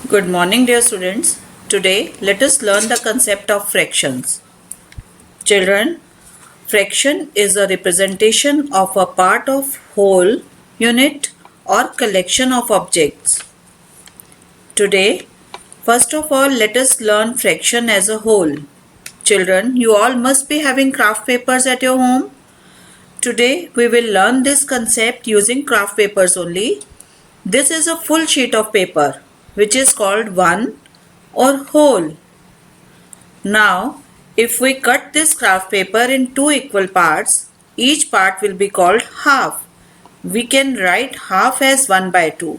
Good morning, dear students. Today, let us learn the concept of fractions. Children, fraction is a representation of a part of whole, unit, or collection of objects. Today, first of all, let us learn fraction as a whole. Children, you all must be having craft papers at your home. Today, we will learn this concept using craft papers only. This is a full sheet of paper, which is called one or whole. Now, if we cut this craft paper in two equal parts, each part will be called half. We can write half as 1 by 2.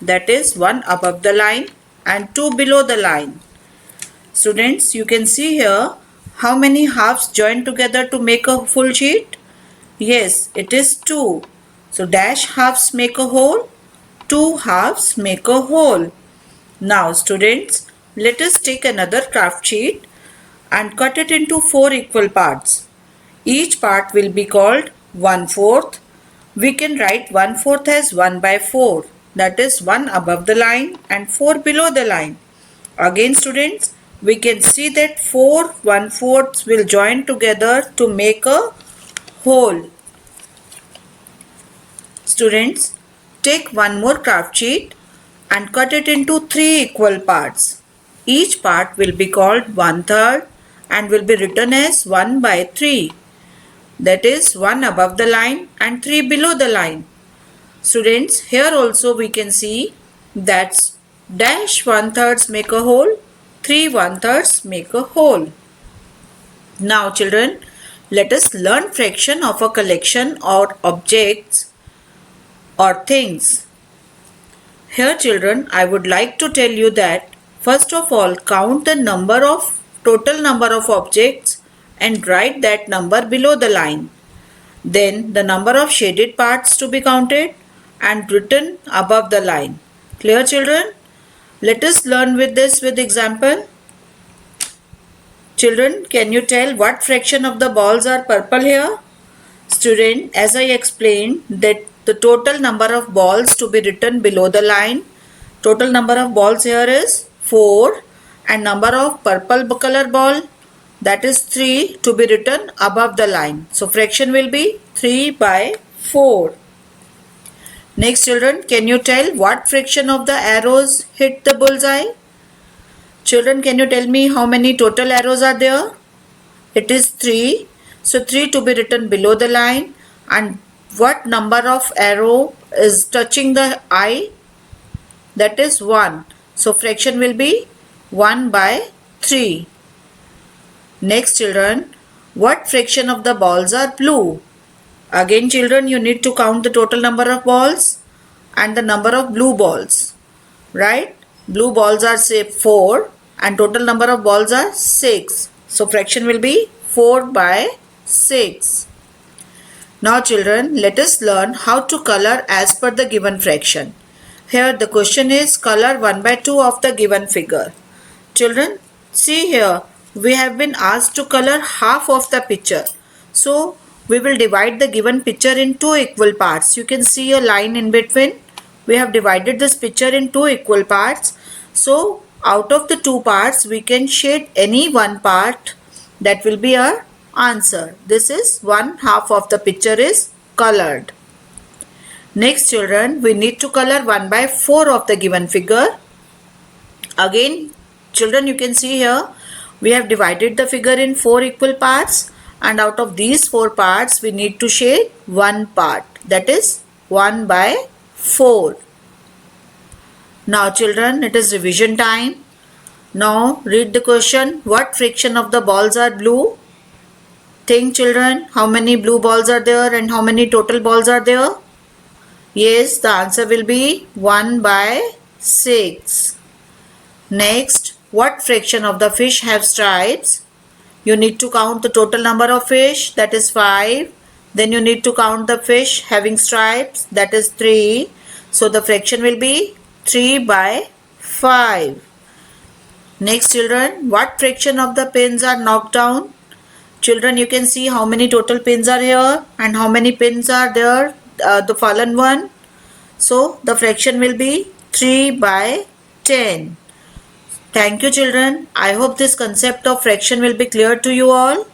That is 1 above the line and 2 below the line. Students, you can see here how many halves join together to make a full sheet. Yes, it is 2. So dash halves make a whole. 2 halves make a whole. Now students, let us take another craft sheet and cut it into 4 equal parts. Each part will be called 1/4. We can write 1/4 as 1 by 4. That is 1 above the line and 4 below the line. Again students, we can see that 4 1/4 will join together to make a whole. Students, take one more craft sheet and cut it into 3 equal parts. Each part will be called 1/3 and will be written as 1 by 3. That is 1 above the line and 3 below the line. Students, here also we can see that dash 1/3 make a whole, 3 1/3 make a whole. Now children, let us learn fraction of a collection or objects or things. Here children, I would like to tell you that first of all count the total number of objects and write that number below the line. Then the number of shaded parts to be counted and written above the line. Clear children? Let us learn with this with example. Children, can you tell what fraction of the balls are purple here? Student, as I explained that the total number of balls to be written below the line. Total number of balls here is 4 and number of purple color ball, that is 3, to be written above the line. So fraction will be 3 by 4. Next children, can you tell what fraction of the arrows hit the bullseye? Children, can you tell me how many total arrows are there? It is 3. So 3 to be written below the line. And what number of arrow is touching the eye? That is 1. So fraction will be 1 by 3. Next children, what fraction of the balls are blue? Again children, you need to count the total number of balls and the number of blue balls. Right? Blue balls are say 4 and total number of balls are 6. So fraction will be 4 by 6. Now children, let us learn how to color as per the given fraction. Here the question is color 1 by 2 of the given figure. Children, see here, we have been asked to color half of the picture. So we will divide the given picture in 2 equal parts. You can see a line in between. We have divided this picture in 2 equal parts. So out of the 2 parts, we can shade any one part. That will be our answer. This is 1/2 of the picture is colored. Next children, we need to color 1 by 4 of the given figure. Again children, you can see here we have divided the figure in 4 equal parts, and out of these 4 parts we need to shade one part, that is 1 by 4. Now children, it is revision time. Now read the question. What fraction of the balls are blue? Think children, how many blue balls are there and how many total balls are there? Yes, the answer will be 1 by 6. Next, what fraction of the fish have stripes? You need to count the total number of fish, that is 5. Then you need to count the fish having stripes, that is 3. So the fraction will be 3 by 5. Next children, what fraction of the pins are knocked down? Children, you can see how many total pins are here and how many pins are there, the fallen one. So the fraction will be 3 by 10. Thank you children. I hope this concept of fraction will be clear to you all.